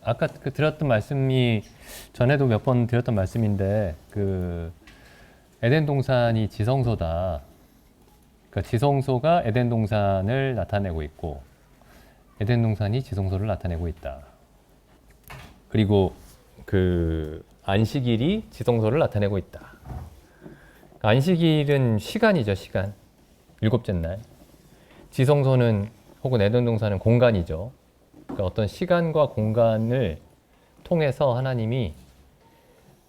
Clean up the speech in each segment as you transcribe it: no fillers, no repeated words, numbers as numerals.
아까 그 드렸던 말씀이 전에도 몇 번 드렸던 말씀인데 그 에덴 동산이 지성소다. 그러니까 지성소가 에덴 동산을 나타내고 있고 에덴 동산이 지성소를 나타내고 있다. 그리고 그 안식일이 지성소를 나타내고 있다. 안식일은 시간이죠, 시간. 일곱째 날. 지성소는 혹은 에덴 동산은 공간이죠. 그러니까 어떤 시간과 공간을 통해서 하나님이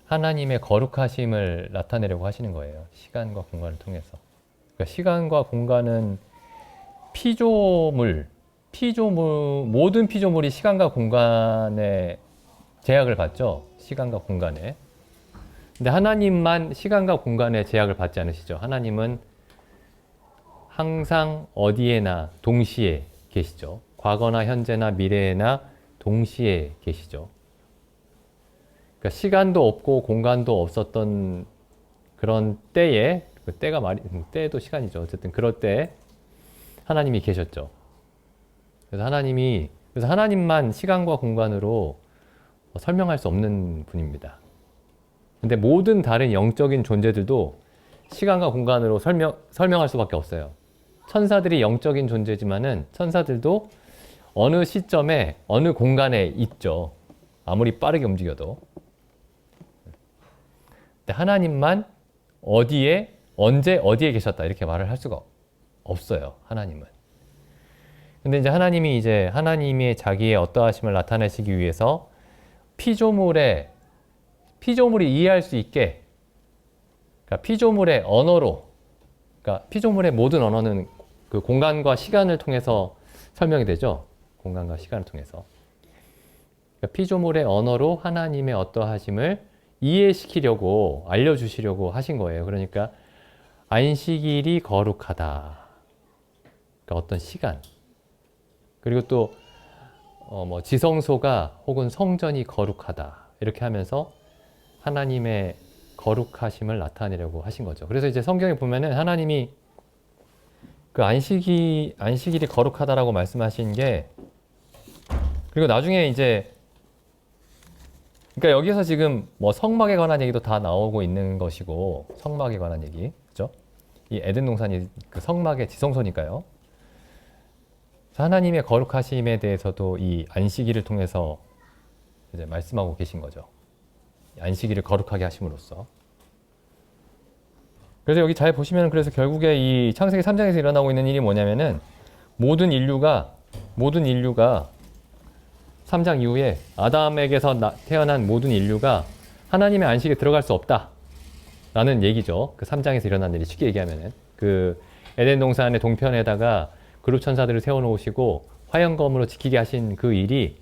하나님의 거룩하심을 나타내려고 하시는 거예요. 시간과 공간을 통해서. 그러니까 시간과 공간은 피조물, 모든 피조물이 시간과 공간에 제약을 받죠. 시간과 공간에. 근데 하나님만 시간과 공간에 제약을 받지 않으시죠. 하나님은 항상 어디에나 동시에 계시죠. 과거나 현재나 미래에나 동시에 계시죠. 그러니까 시간도 없고 공간도 없었던 그런 때에, 그 때가 때도 시간이죠. 어쨌든 그럴 때 하나님이 계셨죠. 그래서 하나님만 시간과 공간으로 설명할 수 없는 분입니다. 근데 모든 다른 영적인 존재들도 시간과 공간으로 설명할 수밖에 없어요. 천사들이 영적인 존재지만은 천사들도 어느 시점에 어느 공간에 있죠. 아무리 빠르게 움직여도. 근데 하나님만 어디에 언제 어디에 계셨다 이렇게 말을 할 수가 없어요. 하나님은. 근데 이제 하나님이 자기의 어떠하심을 나타내시기 위해서 피조물이 이해할 수 있게, 그러니까 피조물의 언어로, 그러니까 피조물의 모든 언어는 그 공간과 시간을 통해서 설명이 되죠. 공간과 시간을 통해서. 그러니까 피조물의 언어로 하나님의 어떠하심을 이해시키려고, 알려주시려고 하신 거예요. 그러니까 안식일이 거룩하다. 그러니까 어떤 시간. 그리고 또 지성소가 혹은 성전이 거룩하다. 이렇게 하면서 하나님의 거룩하심을 나타내려고 하신 거죠. 그래서 이제 성경에 보면은 하나님이 그 안식일이 거룩하다라고 말씀하신 게, 그리고 나중에 이제, 그러니까 여기서 지금 뭐 성막에 관한 얘기도 다 나오고 있는 것이고, 성막에 관한 얘기, 그죠? 이 에덴 동산이 그 성막의 지성소니까요. 하나님의 거룩하심에 대해서도 이 안식일을 통해서 이제 말씀하고 계신 거죠. 안식일을 거룩하게 하심으로써. 그래서 여기 잘 보시면, 그래서 결국에 이 창세기 3장에서 일어나고 있는 일이 뭐냐면은 모든 인류가 3장 이후에 아담에게서 태어난 모든 인류가 하나님의 안식에 들어갈 수 없다 라는 얘기죠. 그 3장에서 일어난 일이 쉽게 얘기하면은 그 에덴 동산의 동편에다가 그룹 천사들을 세워놓으시고 화영검으로 지키게 하신 그 일이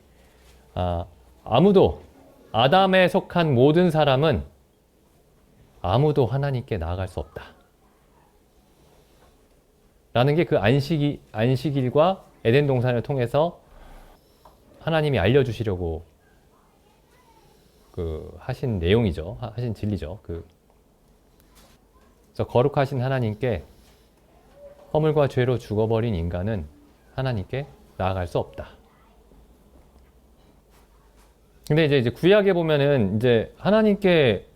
아무도, 아담에 속한 모든 사람은 아무도 하나님께 나아갈 수 없다 라는 게 그 안식일과 에덴 동산을 통해서 하나님이 알려주시려고 하신 내용이죠. 하신 진리죠. 그래서 거룩하신 하나님께, 허물과 죄로 죽어버린 인간은 하나님께 나아갈 수 없다. 근데 이제 구약에 보면은 이제 하나님께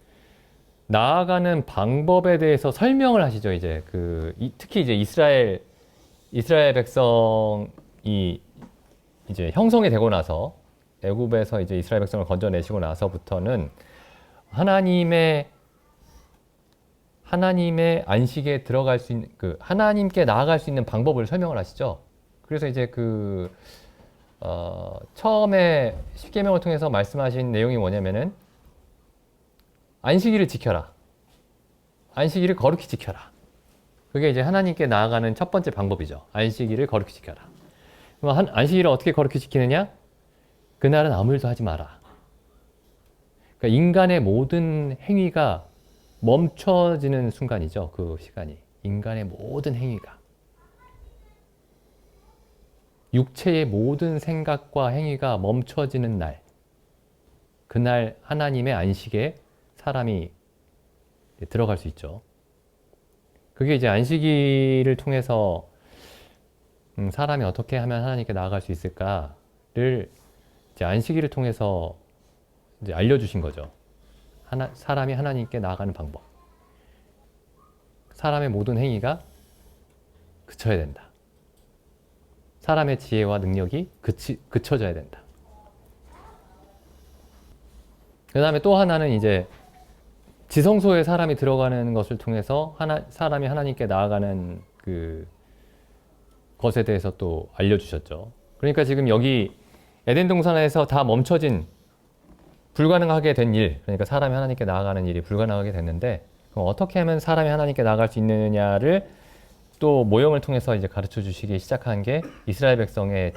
나아가는 방법에 대해서 설명을 하시죠. 이제 특히 이제 이스라엘 백성이 이제 형성이 되고 나서, 애굽에서 이제 이스라엘 백성을 건져내시고 나서부터는 하나님의 안식에 들어갈 수 있는, 하나님께 나아갈 수 있는 방법을 설명을 하시죠. 그래서 이제 처음에 십계명을 통해서 말씀하신 내용이 뭐냐면은 안식일을 지켜라. 안식일을 거룩히 지켜라. 그게 이제 하나님께 나아가는 첫 번째 방법이죠. 안식일을 거룩히 지켜라. 그럼 안식일을 어떻게 거룩히 지키느냐? 그날은 아무 일도 하지 마라. 그러니까 인간의 모든 행위가 멈춰지는 순간이죠. 그 시간이. 인간의 모든 행위가. 육체의 모든 생각과 행위가 멈춰지는 날. 그날 하나님의 안식에 사람이 들어갈 수 있죠. 그게 이제 안식일을 통해서 사람이 어떻게 하면 하나님께 나아갈 수 있을까를 이제 안식일을 통해서 이제 알려주신 거죠. 사람이 하나님께 나아가는 방법. 사람의 모든 행위가 그쳐야 된다. 사람의 지혜와 능력이 그쳐져야 된다. 그 다음에 또 하나는 이제 지성소에 사람이 들어가는 것을 통해서 사람이 하나님께 나아가는 그 것에 대해서 또 알려주셨죠. 그러니까 지금 여기 에덴 동산에서 다 멈춰진 불가능하게 된 일, 그러니까 사람이 하나님께 나아가는 일이 불가능하게 됐는데, 그럼 어떻게 하면 사람이 하나님께 나아갈 수 있느냐를 또 모형을 통해서 이제 가르쳐 주시기 시작한 게 이스라엘 백성의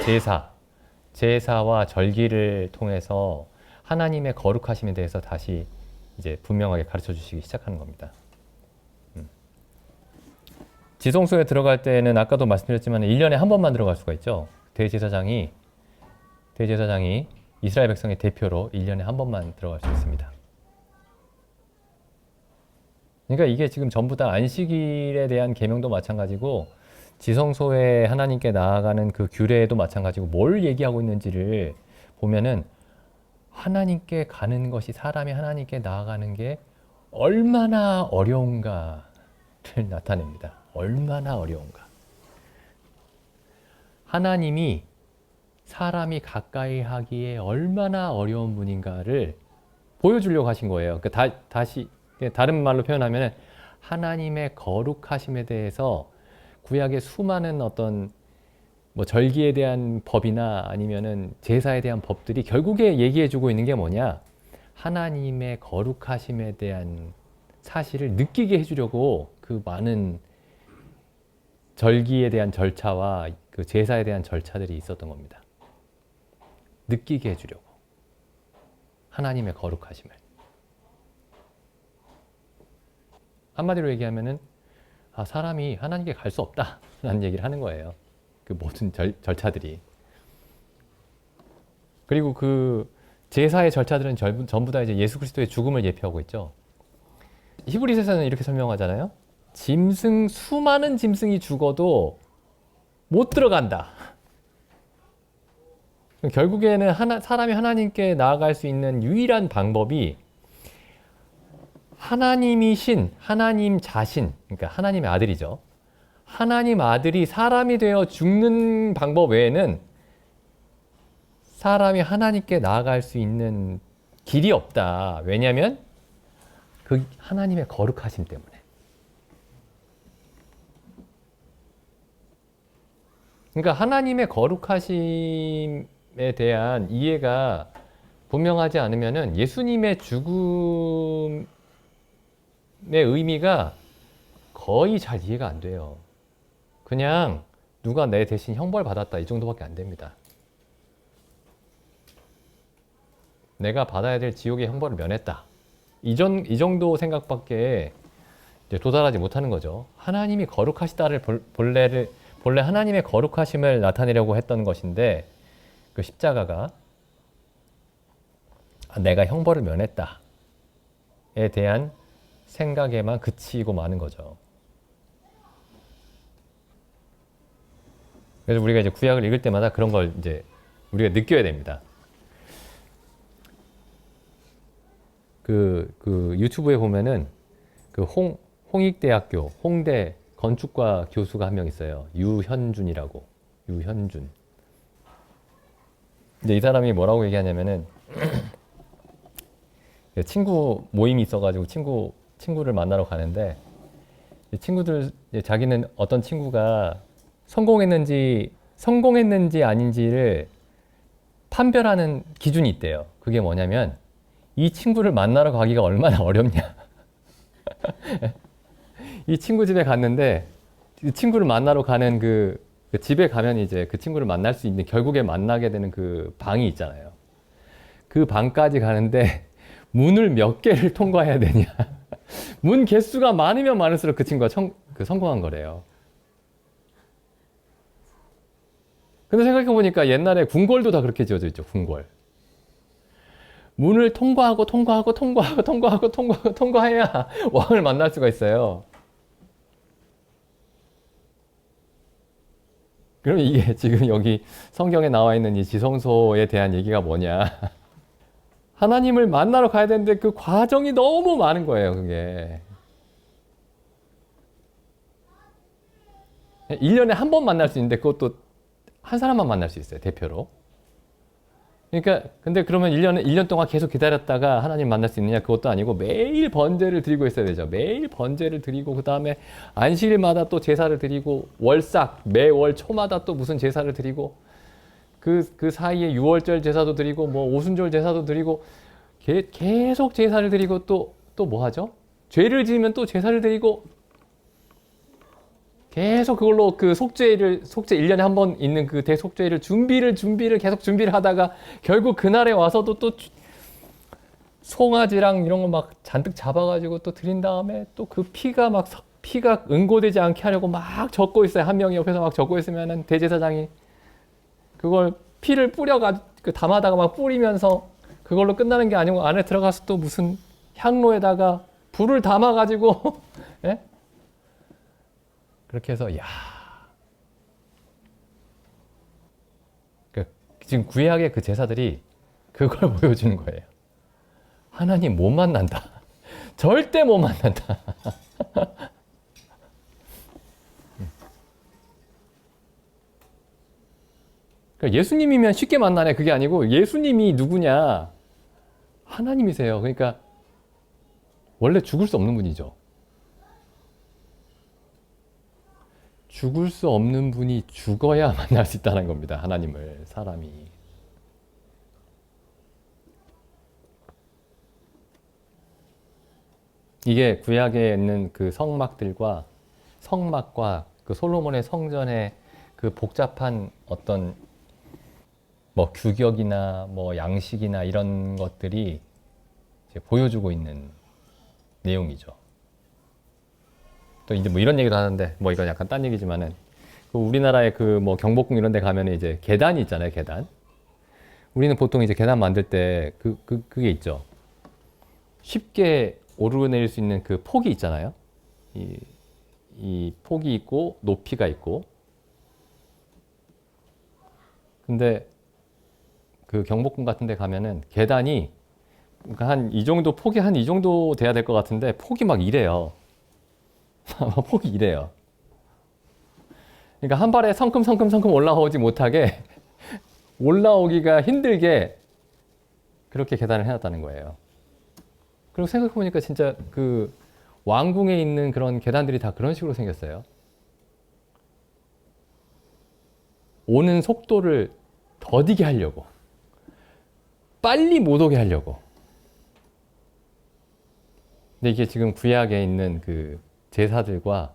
제사와 절기를 통해서 하나님의 거룩하심에 대해서 다시 이제 분명하게 가르쳐 주시기 시작하는 겁니다. 지성소에 들어갈 때는 아까도 말씀드렸지만 1년에 한 번만 들어갈 수가 있죠. 대제사장이 이스라엘 백성의 대표로 1년에 한 번만 들어갈 수 있습니다. 그러니까 이게 지금 전부 다 안식일에 대한 계명도 마찬가지고 지성소에 하나님께 나아가는 그 규례도 마찬가지고 뭘 얘기하고 있는지를 보면은 하나님께 가는 것이, 사람이 하나님께 나아가는 게 얼마나 어려운가를 나타냅니다. 얼마나 어려운가. 하나님이 사람이 가까이 하기에 얼마나 어려운 분인가를 보여주려고 하신 거예요. 그러니까 다시 다른 말로 표현하면 하나님의 거룩하심에 대해서 구약의 수많은 어떤 뭐 절기에 대한 법이나 아니면은 제사에 대한 법들이 결국에 얘기해주고 있는 게 뭐냐? 하나님의 거룩하심에 대한 사실을 느끼게 해주려고 그 많은 절기에 대한 절차와 그 제사에 대한 절차들이 있었던 겁니다. 느끼게 해주려고. 하나님의 거룩하심을. 한마디로 얘기하면은 사람이 하나님께 갈 수 없다라는 얘기를 하는 거예요. 그 모든 절차들이. 그리고 그 제사의 절차들은 전부 다 이제 예수 그리스도의 죽음을 예표하고 있죠. 히브리서에서는 이렇게 설명하잖아요. 수많은 짐승이 죽어도 못 들어간다. 결국에는 사람이 하나님께 나아갈 수 있는 유일한 방법이 하나님이신 하나님 자신, 그러니까 하나님의 아들이죠. 하나님 아들이 사람이 되어 죽는 방법 외에는 사람이 하나님께 나아갈 수 있는 길이 없다. 왜냐하면 그 하나님의 거룩하심 때문에. 그러니까 하나님의 거룩하심에 대한 이해가 분명하지 않으면은 예수님의 죽음의 의미가 거의 잘 이해가 안 돼요. 그냥 누가 내 대신 형벌 받았다 이 정도밖에 안 됩니다. 내가 받아야 될 지옥의 형벌을 면했다. 이 정도 생각밖에 이제 도달하지 못하는 거죠. 하나님이 거룩하시다를 본래 하나님의 거룩하심을 나타내려고 했던 것인데 그 십자가가 내가 형벌을 면했다에 대한 생각에만 그치고 마는 거죠. 그래서 우리가 이제 구약을 읽을 때마다 그런 걸 이제 우리가 느껴야 됩니다. 그 유튜브에 보면은 그 홍익대학교 홍대 건축과 교수가 한 명 있어요. 유현준이라고. 유현준. 이제 이 사람이 뭐라고 얘기하냐면은 친구 모임이 있어가지고 친구를 만나러 가는데 자기는 어떤 친구가 성공했는지 아닌지를 판별하는 기준이 있대요. 그게 뭐냐면 이 친구를 만나러 가기가 얼마나 어렵냐. 이 친구 집에 갔는데 이 친구를 만나러 가는 그 집에 가면 이제 그 친구를 만날 수 있는 결국에 만나게 되는 그 방이 있잖아요. 그 방까지 가는데 문을 몇 개를 통과해야 되냐. 문 개수가 많으면 많을수록 그 친구가 성공한 거래요. 근데 생각해보니까 옛날에 궁궐도 다 그렇게 지어져 있죠. 궁궐. 문을 통과해야 왕을 만날 수가 있어요. 그럼 이게 지금 여기 성경에 나와 있는 이 지성소에 대한 얘기가 뭐냐? 하나님을 만나러 가야 되는데 그 과정이 너무 많은 거예요, 그게. 1년에 한 번 만날 수 있는데 그것도 한 사람만 만날 수 있어요, 대표로. 그러니까 근데 그러면 1년 동안 계속 기다렸다가 하나님 만날 수 있느냐? 그것도 아니고 매일 번제를 드리고 있어야 되죠. 매일 번제를 드리고 그다음에 안식일마다 또 제사를 드리고 월삭 매월 초마다 또 무슨 제사를 드리고 그 사이에 유월절 제사도 드리고 뭐 오순절 제사도 드리고 계속 제사를 드리고 또 뭐 하죠? 죄를 지으면 또 제사를 드리고 계속 그걸로 그 속죄 1년에 한 번 있는 그 대속죄를 준비를 계속 준비를 하다가 결국 그날에 와서도 또 송아지랑 이런 거 막 잔뜩 잡아가지고 또 드린 다음에 또 그 피가 응고되지 않게 하려고 막 적고 있어요. 한 명이 옆에서 막 적고 있으면은 대제사장이 그걸 피를 그 담아다가 막 뿌리면서 그걸로 끝나는 게 아니고 안에 들어가서 또 무슨 향로에다가 불을 담아가지고 예? 그렇게 해서 지금 구약의 그 제사들이 그걸 보여주는 거예요. 하나님 못 만난다. 절대 못 만난다. 그러니까 예수님이면 쉽게 만나네 그게 아니고 예수님이 누구냐? 하나님이세요. 그러니까 원래 죽을 수 없는 분이죠. 죽을 수 없는 분이 죽어야 만날 수 있다는 겁니다. 하나님을, 사람이. 이게 구약에 있는 그 성막과 그 솔로몬의 성전의 그 복잡한 어떤 뭐 규격이나 뭐 양식이나 이런 것들이 이제 보여주고 있는 내용이죠. 또 이제 뭐 이런 얘기도 하는데 뭐 이건 약간 딴 얘기지만은 그 우리나라의 그 뭐 경복궁 이런 데 가면은 이제 계단이 있잖아요, 계단. 우리는 보통 이제 계단 만들 때 그게 있죠. 쉽게 오르내릴 수 있는 그 폭이 있잖아요. 이 폭이 있고 높이가 있고. 근데 그 경복궁 같은 데 가면은 계단이 그러니까 한 이 정도 폭이 한 이 정도 돼야 될 것 같은데 폭이 막 이래요. 폭이 이래요. 그러니까 한 발에 성큼성큼 올라오지 못하게 올라오기가 힘들게 그렇게 계단을 해놨다는 거예요. 그리고 생각해보니까 진짜 그 왕궁에 있는 그런 계단들이 다 그런 식으로 생겼어요. 오는 속도를 더디게 하려고. 빨리 못 오게 하려고. 근데 이게 지금 구약에 있는 그 제사들과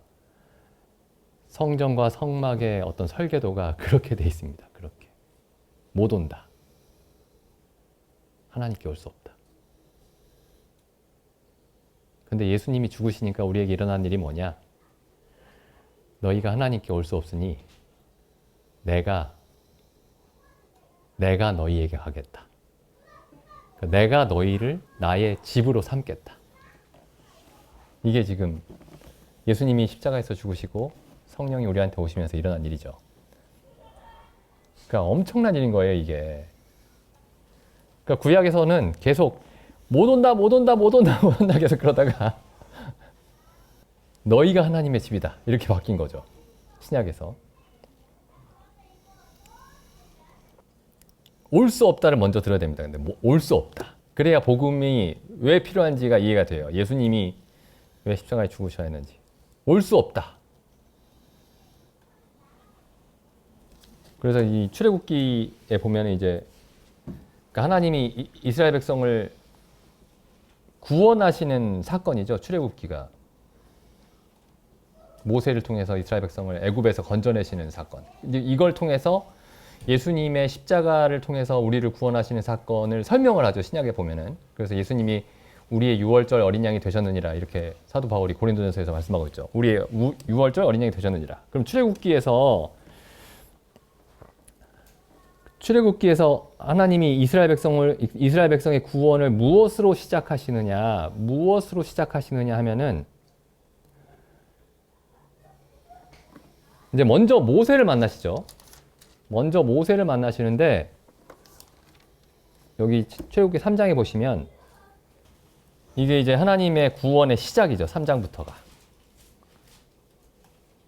성전과 성막의 어떤 설계도가 그렇게 돼 있습니다. 그렇게. 못 온다. 하나님께 올 수 없다. 근데 예수님이 죽으시니까 우리에게 일어난 일이 뭐냐? 너희가 하나님께 올 수 없으니 내가 너희에게 가겠다. 내가 너희를 나의 집으로 삼겠다. 이게 지금 예수님이 십자가에서 죽으시고 성령이 우리한테 오시면서 일어난 일이죠. 그러니까 엄청난 일인 거예요, 이게. 그러니까 구약에서는 계속 못 온다 계속 그러다가 너희가 하나님의 집이다 이렇게 바뀐 거죠. 신약에서. 올 수 없다를 먼저 들어야 됩니다. 근데 뭐 올 수 없다. 그래야 복음이 왜 필요한지가 이해가 돼요. 예수님이 왜 십자가에 죽으셔야 했는지. 올 수 없다. 그래서 이 출애굽기에 보면 이제 그러니까 하나님이 이스라엘 백성을 구원하시는 사건이죠. 출애굽기가. 모세를 통해서 이스라엘 백성을 애굽에서 건져내시는 사건. 이걸 통해서 예수님의 십자가를 통해서 우리를 구원하시는 사건을 설명을 하죠. 신약에 보면은. 그래서 예수님이 우리의 유월절 어린 양이 되셨느니라 이렇게 사도 바울이 고린도전서에서 말씀하고 있죠. 우리의 유월절 어린 양이 되셨느니라. 그럼 출애굽기에서 하나님이 이스라엘 백성의 구원을 무엇으로 시작하시느냐 하면은 이제 먼저 모세를 만나시죠. 먼저 모세를 만나시는데 여기 출애굽기 3장에 보시면 이게 이제 하나님의 구원의 시작이죠. 3장부터가.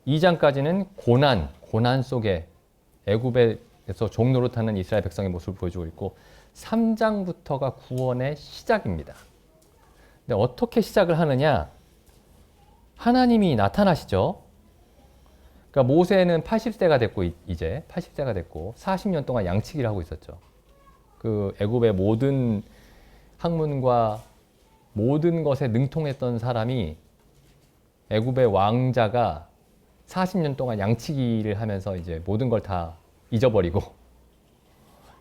2장까지는 고난 속에 애굽에서 종노릇하는 이스라엘 백성의 모습을 보여주고 있고 3장부터가 구원의 시작입니다. 근데 어떻게 시작을 하느냐? 하나님이 나타나시죠. 그러니까 모세는 80세가 됐고 이제 80세가 됐고 40년 동안 양치기를 하고 있었죠. 그 애굽의 모든 학문과 모든 것에 능통했던 사람이 애굽의 왕자가 40년 동안 양치기를 하면서 이제 모든 걸 다 잊어버리고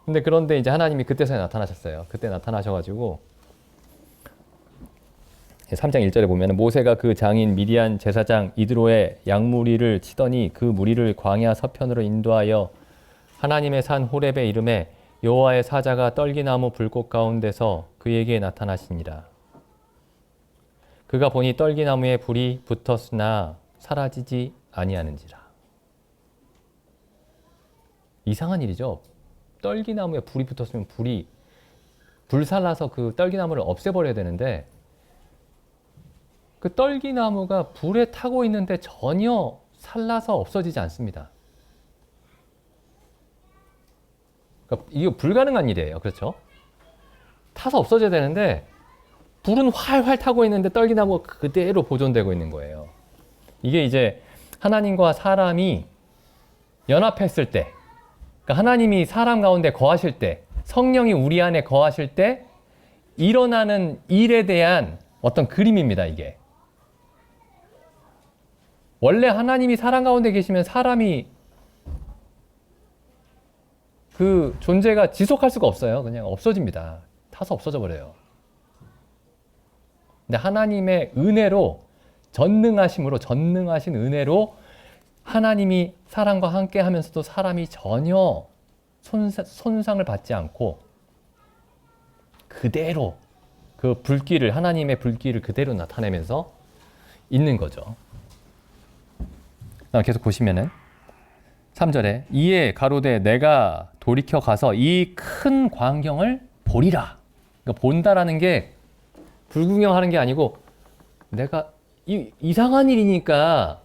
근데 그런데 이제 하나님이 그때서야 나타나셨어요. 그때 나타나셔가지고 3장 1절에 보면 모세가 그 장인 미디안 제사장 이드로의 양무리를 치더니 그 무리를 광야 서편으로 인도하여 하나님의 산 호렙에 이르매 여호와의 사자가 떨기나무 불꽃 가운데서 그에게 나타나시니라. 그가 보니 떨기나무에 불이 붙었으나 사라지지 아니하는지라. 이상한 일이죠. 떨기나무에 불이 붙었으면 불살라서 그 떨기나무를 없애버려야 되는데 그 떨기나무가 불에 타고 있는데 전혀 살라서 없어지지 않습니다. 그러니까 이거 불가능한 일이에요. 그렇죠? 타서 없어져야 되는데 불은 활활 타고 있는데 떨기나무가 그대로 보존되고 있는 거예요. 이게 이제 하나님과 사람이 연합했을 때, 그러니까 하나님이 사람 가운데 거하실 때, 성령이 우리 안에 거하실 때 일어나는 일에 대한 어떤 그림입니다. 이게. 원래 하나님이 사람 가운데 계시면 사람이 그 존재가 지속할 수가 없어요. 그냥 없어집니다. 타서 없어져 버려요. 근데 하나님의 은혜로 전능하신 은혜로 하나님이 사람과 함께 하면서도 사람이 전혀 손상을 받지 않고 그대로 그 불길을 하나님의 불길을 그대로 나타내면서 있는 거죠. 계속 보시면은 3절에 이에 가로되 내가 돌이켜 가서 이 큰 광경을 보리라. 그러니까 본다라는 게 불구경하는 게 아니고 내가 이상한 일이니까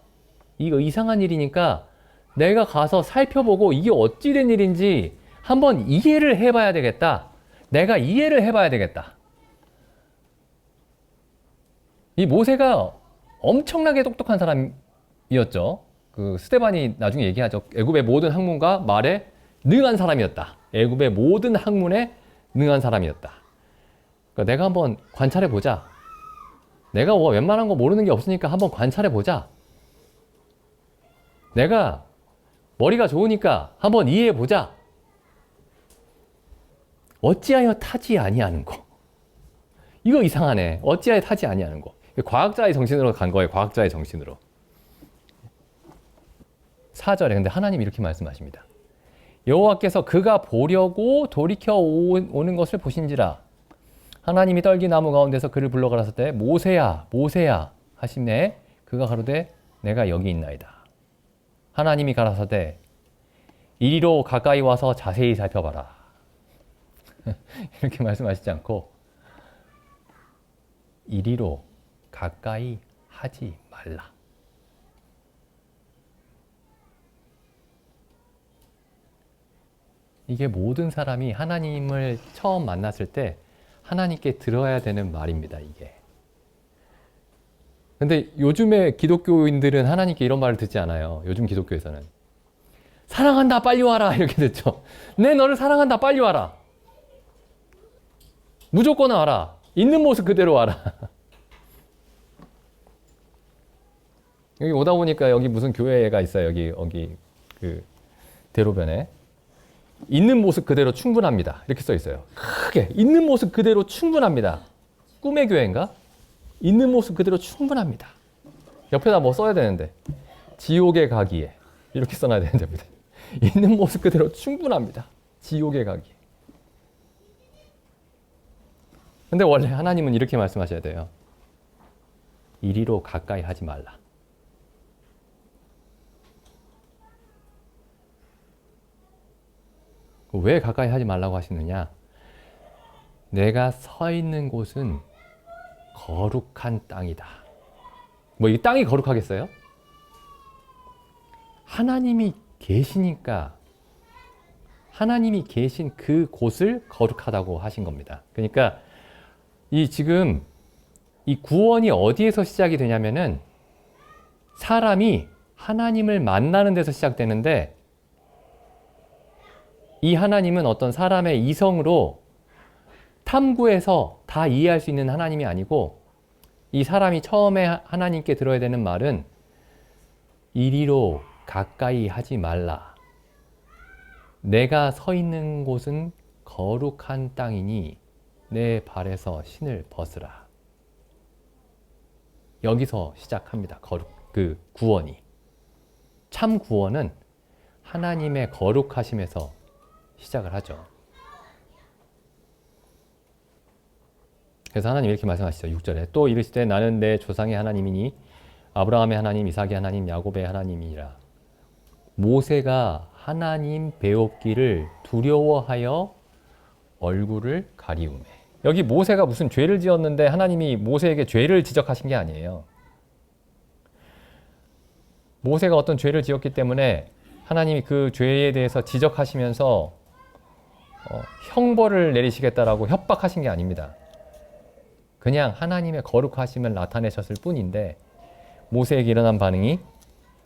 내가 가서 살펴보고 이게 어찌 된 일인지 한번 이해를 해봐야 되겠다. 내가 이해를 해봐야 되겠다. 이 모세가 엄청나게 똑똑한 사람이었죠. 그 스데반이 나중에 얘기하죠. 애굽의 모든 학문과 말에 능한 사람이었다. 애굽의 모든 학문에 능한 사람이었다. 그러니까 내가 한번 관찰해 보자. 내가 웬만한 거 모르는 게 없으니까 한번 관찰해 보자. 내가 머리가 좋으니까 한번 이해해 보자. 어찌하여 타지 아니하는 거. 이거 이상하네. 어찌하여 타지 아니하는 거. 과학자의 정신으로 간 거예요. 과학자의 정신으로. 4절에 근데 하나님이 이렇게 말씀하십니다. 여호와께서 그가 보려고 돌이켜 오는 것을 보신지라. 하나님이 떨기나무 가운데서 그를 불러 가라사대 때 모세야 모세야 하시매 그가 가로되 내가 여기 있나이다. 하나님이 가라사대 이리로 가까이 와서 자세히 살펴봐라. 이렇게 말씀하시지 않고 이리로 가까이 하지 말라. 이게 모든 사람이 하나님을 처음 만났을 때 하나님께 들어야 되는 말입니다. 이게. 근데 요즘에 기독교인들은 하나님께 이런 말을 듣지 않아요. 요즘 기독교에서는 사랑한다 빨리 와라 이렇게 듣죠. 내 너를 사랑한다 빨리 와라. 무조건 와라. 있는 모습 그대로 와라. 여기 오다 보니까 여기 무슨 교회가 있어요. 여기 그 대로변에 있는 모습 그대로 충분합니다. 이렇게 써 있어요. 크게 있는 모습 그대로 충분합니다. 꿈의 교회인가? 있는 모습 그대로 충분합니다. 옆에다 뭐 써야 되는데 지옥에 가기에 이렇게 써놔야 되는데 있는 모습 그대로 충분합니다. 지옥에 가기에. 근데 원래 하나님은 이렇게 말씀하셔야 돼요. 이리로 가까이 하지 말라. 왜 가까이 하지 말라고 하시느냐? 내가 서 있는 곳은 거룩한 땅이다. 뭐 이 땅이 거룩하겠어요? 하나님이 계시니까 하나님이 계신 그 곳을 거룩하다고 하신 겁니다. 그러니까 지금 이 구원이 어디에서 시작이 되냐면은 사람이 하나님을 만나는 데서 시작되는데, 이 하나님은 어떤 사람의 이성으로 탐구해서 다 이해할 수 있는 하나님이 아니고, 이 사람이 처음에 하나님께 들어야 되는 말은 이리로 가까이 하지 말라. 내가 서 있는 곳은 거룩한 땅이니 내 발에서 신을 벗으라. 여기서 시작합니다. 구원이. 참 구원은 하나님의 거룩하심에서 시작을 하죠. 그래서 하나님 이렇게 말씀하시죠. 6절에 또 이르시되 나는 내 조상의 하나님이니 아브라함의 하나님, 이삭의 하나님, 야곱의 하나님이라. 모세가 하나님 배웠기를 두려워하여 얼굴을 가리우매. 여기 모세가 무슨 죄를 지었는데 하나님이 모세에게 죄를 지적하신 게 아니에요. 모세가 어떤 죄를 지었기 때문에 하나님이 그 죄에 대해서 지적하시면서 형벌을 내리시겠다라고 협박하신 게 아닙니다. 그냥 하나님의 거룩하심을 나타내셨을 뿐인데, 모세에게 일어난 반응이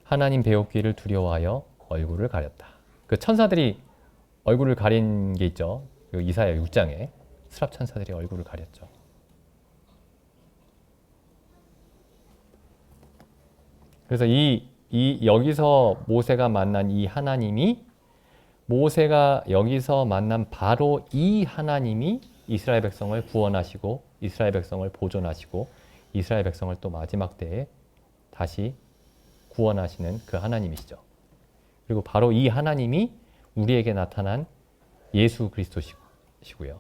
하나님 배웠기를 두려워하여 얼굴을 가렸다. 그 천사들이 얼굴을 가린 게 있죠. 그 이사야 6장에 스랍 천사들이 얼굴을 가렸죠. 그래서 여기서 모세가 만난 이 하나님이, 모세가 여기서 만난 바로 이 하나님이 이스라엘 백성을 구원하시고 이스라엘 백성을 보존하시고 이스라엘 백성을 또 마지막 때에 다시 구원하시는 그 하나님이시죠. 그리고 바로 이 하나님이 우리에게 나타난 예수 그리스도시고요.